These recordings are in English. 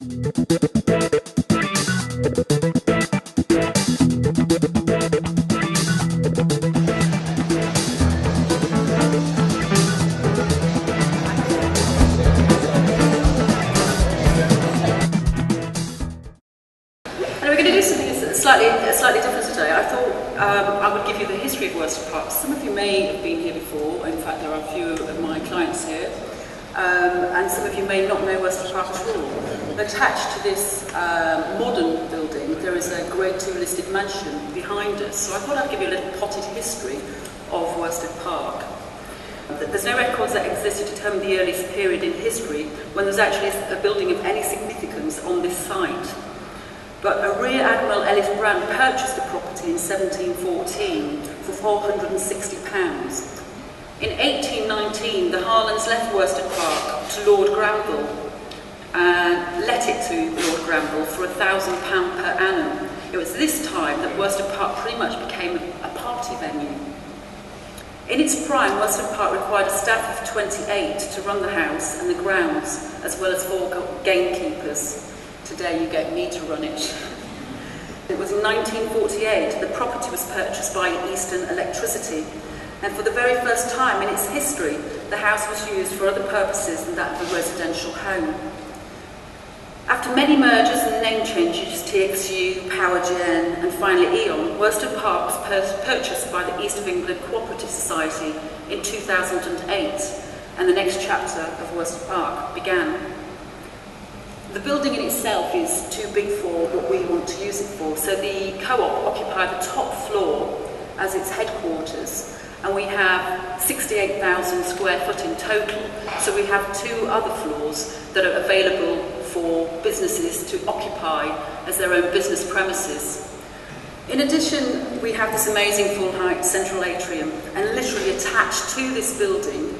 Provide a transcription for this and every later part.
We're going to do something slightly different today. I thought I would give you the history of Worsted Park. Some of you may have been here before. In fact, there are a few of my clients here. And some of you may not know Worsted Park at all. Attached to this modern building, there is a Grade 2 listed mansion behind us. So I thought I'd give you a little potted history of Worsted Park. There's no records that exist to determine the earliest period in history when there's actually a building of any significance on this site. But a Rear Admiral Ellis Brand purchased the property in 1714 for £460. In 1819, the Harlands left Worsted Park to Lord Granville and let it to Lord Granville for £1,000 per annum. It was this time that Worsted Park pretty much became a party venue. In its prime, Worsted Park required a staff of 28 to run the house and the grounds, as well as 4 gamekeepers. Today you get me to run it. It was in 1948 the property was purchased by Eastern Electricity, and for the very first time in its history the house was used for other purposes than that of a residential home. After many mergers and name changes, TXU, Powergen and finally E.ON, Worsted Park was purchased by the East of England Cooperative Society in 2008, and the next chapter of Worsted Park began. The building in itself is too big for what we want to use it for, so the co-op occupied the top floor as its headquarters, and we have 68,000 square foot in total, so we have 2 other floors that are available for businesses to occupy as their own business premises. In addition, we have this amazing full-height central atrium, and literally attached to this building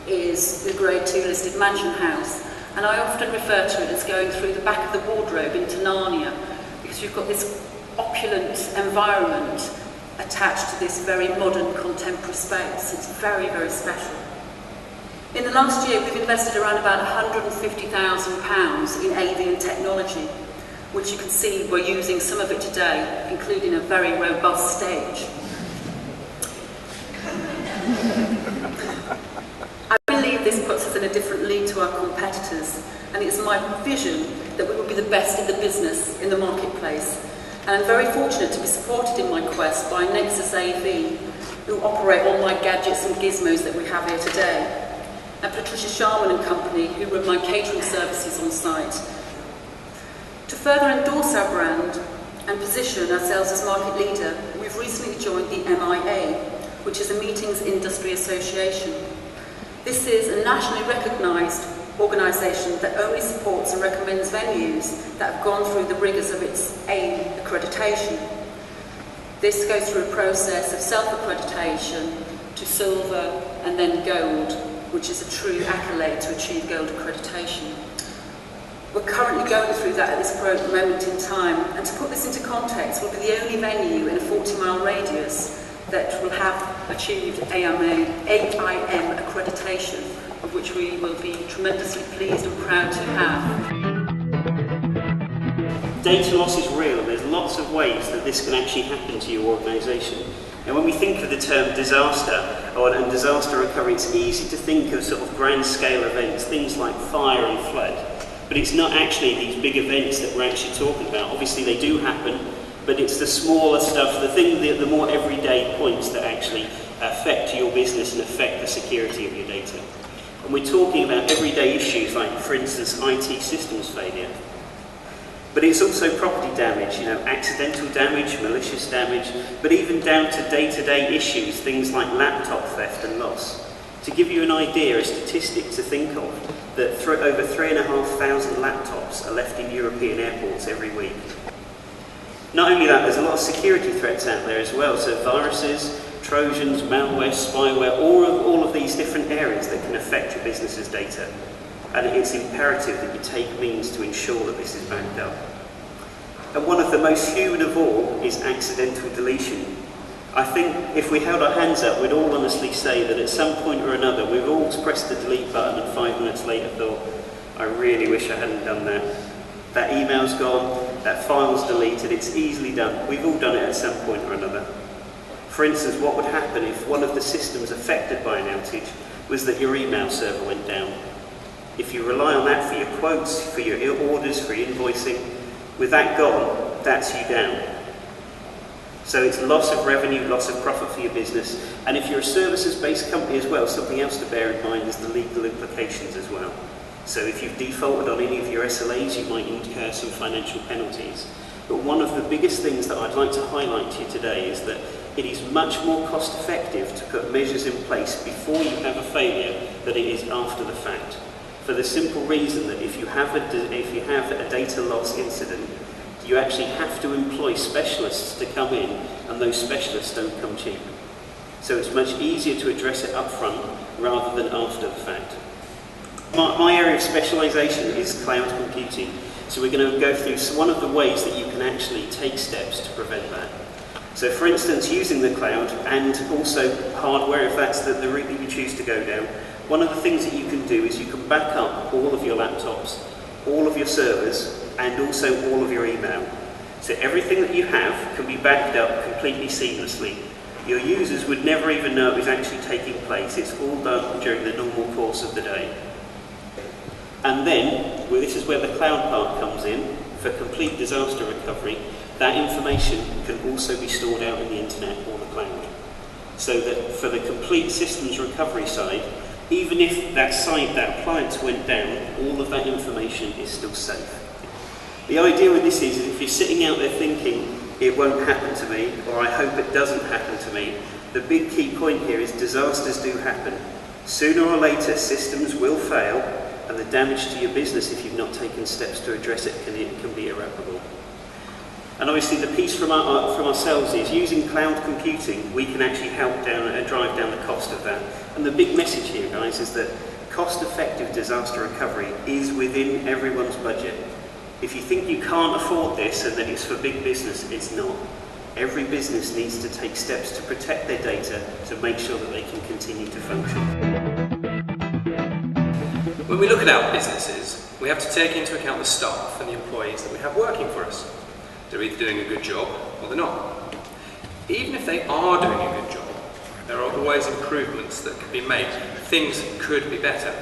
is the Grade 2 listed mansion house. And I often refer to it as going through the back of the wardrobe into Narnia, because you've got this opulent environment attached to this very modern contemporary space. It's very, very special. In the last year, we've invested around about £150,000 in AV and technology, which you can see we're using some of it today, including a very robust stage. I believe this puts us in a different league to our competitors, and it's my vision that we will be the best in the business in the marketplace. And I'm very fortunate to be supported in my quest by Nexus AV, who operate all my gadgets and gizmos that we have here today, and Patricia Sharman and Company, who run my catering services on site. To further endorse our brand and position ourselves as market leader, we've recently joined the MIA, which is a Meetings Industry Association. This is a nationally recognised organisation that only supports and recommends venues that have gone through the rigours of its AIM accreditation. This goes through a process of self-accreditation to silver and then gold, which is a true accolade to achieve gold accreditation. We're currently going through that at this moment in time, and to put this into context, we'll be the only venue in a 40-mile radius that will have achieved AIM accreditation, of which we will be tremendously pleased and proud to have. Data loss is real, and there's lots of ways that this can actually happen to your organisation. And when we think of the term disaster and disaster recovery, it's easy to think of sort of grand scale events, things like fire and flood. But it's not actually these big events that we're actually talking about. Obviously they do happen, but it's the smaller stuff, the more everyday points that actually affect your business and affect the security of your data. And we're talking about everyday issues like, for instance, IT systems failure. But it's also property damage, accidental damage, malicious damage, but even down to day-to-day issues, things like laptop theft and loss. To give you an idea, a statistic to think of, that over 3,500 laptops are left in European airports every week. Not only that, there's a lot of security threats out there as well, so viruses, Trojans, malware, spyware, all of these different areas that can affect your business's data. And it's imperative that you take means to ensure that this is backed up. And one of the most human of all is accidental deletion. I think if we held our hands up, we'd all honestly say that at some point or another, we've all pressed the delete button and 5 minutes later thought, I really wish I hadn't done that. That email's gone, that file's deleted, it's easily done. We've all done it at some point or another. For instance, what would happen if one of the systems affected by an outage was that your email server went down? If you rely on that for your quotes, for your orders, for your invoicing, with that gone, that's you down. So it's loss of revenue, loss of profit for your business. And if you're a services-based company as well, something else to bear in mind is the legal implications as well. So if you've defaulted on any of your SLAs, you might incur some financial penalties. But one of the biggest things that I'd like to highlight to you today is that it is much more cost effective to put measures in place before you have a failure than it is after the fact. For the simple reason that if you have a data loss incident, you actually have to employ specialists to come in, and those specialists don't come cheap. So it's much easier to address it up front rather than after the fact. My area of specialisation is cloud computing. So we're going to go through one of the ways that you can actually take steps to prevent that. So for instance, using the cloud and also hardware, if that's the route that you choose to go down, one of the things that you can do is you can back up all of your laptops, all of your servers, and also all of your email. So everything that you have can be backed up completely seamlessly. Your users would never even know it was actually taking place. It's all done during the normal course of the day. And then, well, this is where the cloud part comes in. For complete disaster recovery, that information can also be stored out in the internet or the cloud. So that for the complete systems recovery side, even if that site, that appliance went down, all of that information is still safe. The idea with this is if you're sitting out there thinking, it won't happen to me, or I hope it doesn't happen to me, the big key point here is disasters do happen. Sooner or later, systems will fail, and the damage to your business, if you've not taken steps to address it, can be irreparable. And obviously the piece from ourselves is using cloud computing, we can actually help drive down the cost of that. And the big message here, guys, is that cost-effective disaster recovery is within everyone's budget. If you think you can't afford this and that it's for big business, it's not. Every business needs to take steps to protect their data to make sure that they can continue to function. When we look at our businesses, we have to take into account the staff and the employees that we have working for us. They're either doing a good job or they're not. Even if they are doing a good job, there are always improvements that can be made. Things could be better.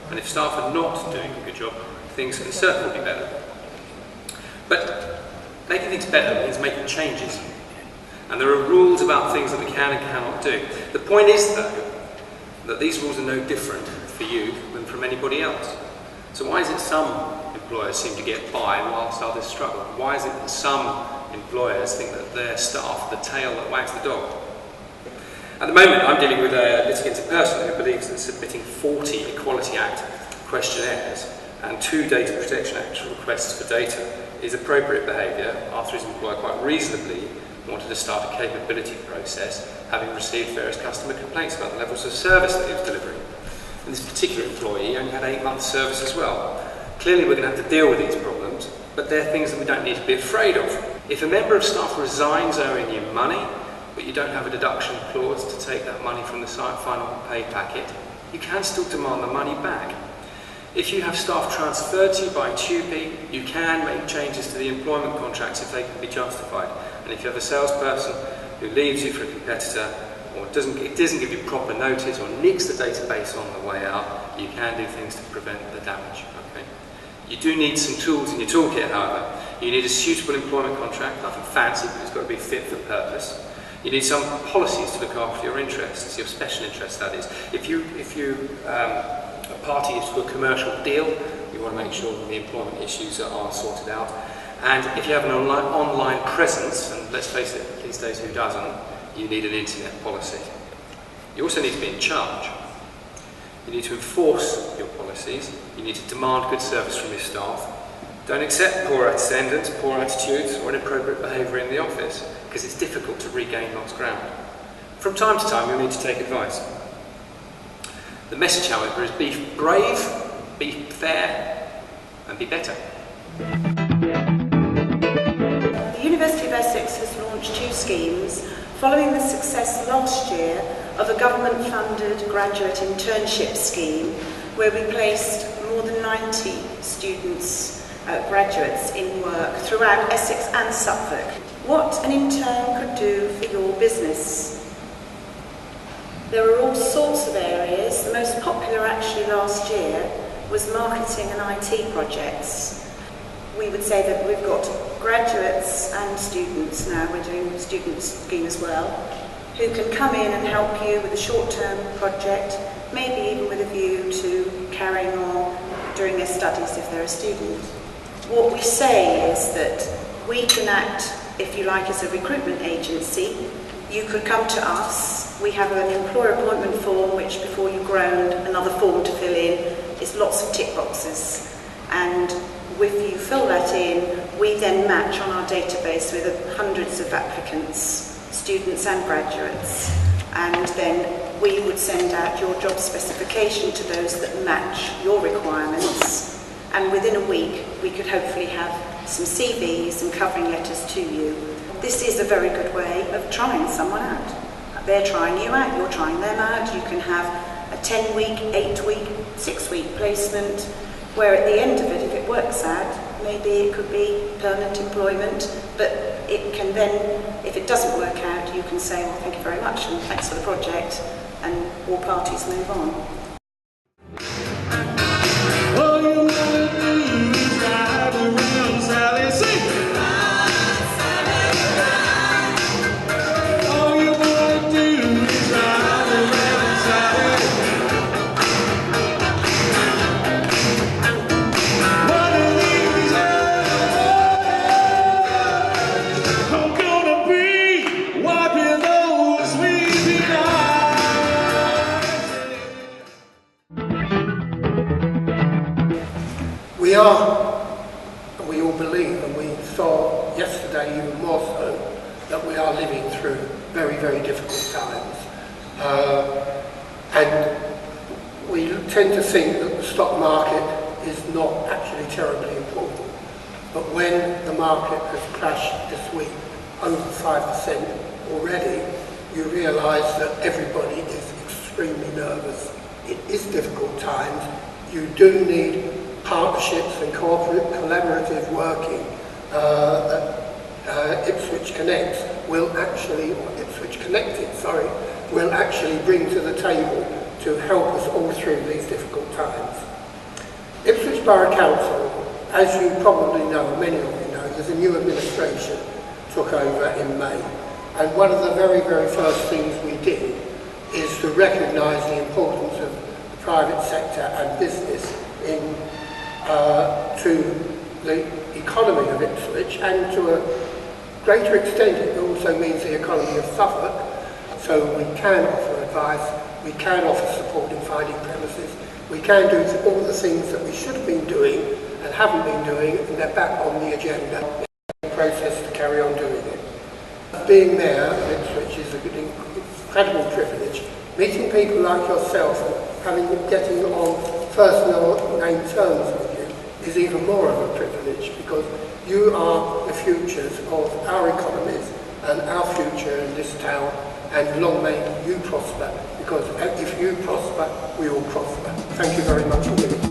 And if staff are not doing a good job, things can certainly be better. But making things better means making changes. And there are rules about things that we can and cannot do. The point is, though, that these rules are no different for you than from anybody else. So why is it some employers seem to get by whilst others struggle? Why is it that some employers think that their staff are the tail that wags the dog? At the moment, I'm dealing with a litigant person who believes that submitting 40 Equality Act questionnaires and 2 Data Protection Act requests for data is appropriate behaviour after his employer quite reasonably wanted to start a capability process, having received various customer complaints about the levels of service that he was delivering. And this particular employee only had 8 months service as well. Clearly we're going to have to deal with these problems, but they're things that we don't need to be afraid of. If a member of staff resigns owing you money, but you don't have a deduction clause to take that money from the final pay packet, you can still demand the money back. If you have staff transferred to you by TUPE, you can make changes to the employment contracts if they can be justified. And if you have a salesperson who leaves you for a competitor, or doesn't give you proper notice, or nicks the database on the way out, you can do things to prevent the damage. Okay? You do need some tools in your toolkit, however. You need a suitable employment contract, nothing fancy, but it's got to be fit for purpose. You need some policies to look after your interests, your special interests, that is. If you a party is to a commercial deal, you want to make sure that the employment issues are sorted out. And if you have an online presence, and let's face it, these days who doesn't, you need an internet policy. You also need to be in charge. You need to enforce your policies. You need to demand good service from your staff. Don't accept poor attendance, poor attitudes, or inappropriate behaviour in the office, because it's difficult to regain lost ground. From time to time, you'll need to take advice. The message, however, is be brave, be fair, and be better. The University of Essex has launched 2 schemes following the success last year of a government-funded graduate internship scheme where we placed more than 90 students graduates in work throughout Essex and Suffolk. What an intern could do for your business. There are all sorts of areas. The most popular actually last year was marketing and IT projects. We would say that we've got graduates and students now, we're doing a student scheme as well, who can come in and help you with a short-term project, maybe even with a view to carrying on during their studies if they're a student. What we say is that we can act, if you like, as a recruitment agency. You could come to us. We have an employer appointment form which, before you groan, another form to fill in. It's lots of tick boxes. And if you fill that in, we then match on our database with hundreds of applicants, students and graduates. And then we would send out your job specification to those that match your requirements. And within a week, we could hopefully have some CVs and covering letters to you. This is a very good way of trying someone out. They're trying you out, you're trying them out. You can have a 10-week, 8-week, 6-week placement, where at the end of it, if it works out, maybe it could be permanent employment, but it can then, if it doesn't work out, you can say, well, thank you very much, and thanks for the project, and all parties move on. We are, and we all believe, and we saw yesterday even more so, that we are living through very, very difficult times. And we tend to think that the stock market is not actually terribly important. But when the market has crashed this week over 5% already, you realise that everybody is extremely nervous. It is difficult times. You do need partnerships and collaborative working that Ipswich Connects will actually, or Ipswich Connected, sorry, will actually bring to the table to help us all through these difficult times. Ipswich Borough Council, as you probably know, many of you know, there's a new administration took over in May. And one of the very, very first things we did is to recognise the importance of the private sector and business in to the economy of Ipswich, and to a greater extent it also means the economy of Suffolk. So we can offer advice, we can offer support in finding premises, we can do all the things that we should have been doing and haven't been doing, and they're back on the agenda in the process to carry on doing it. Being there at Ipswich is an incredible privilege. Meeting people like yourself and getting on personal name terms with you is even more of a privilege, because you are the futures of our economies and our future in this town, and long may you prosper, because if you prosper, we all prosper. Thank you very much indeed.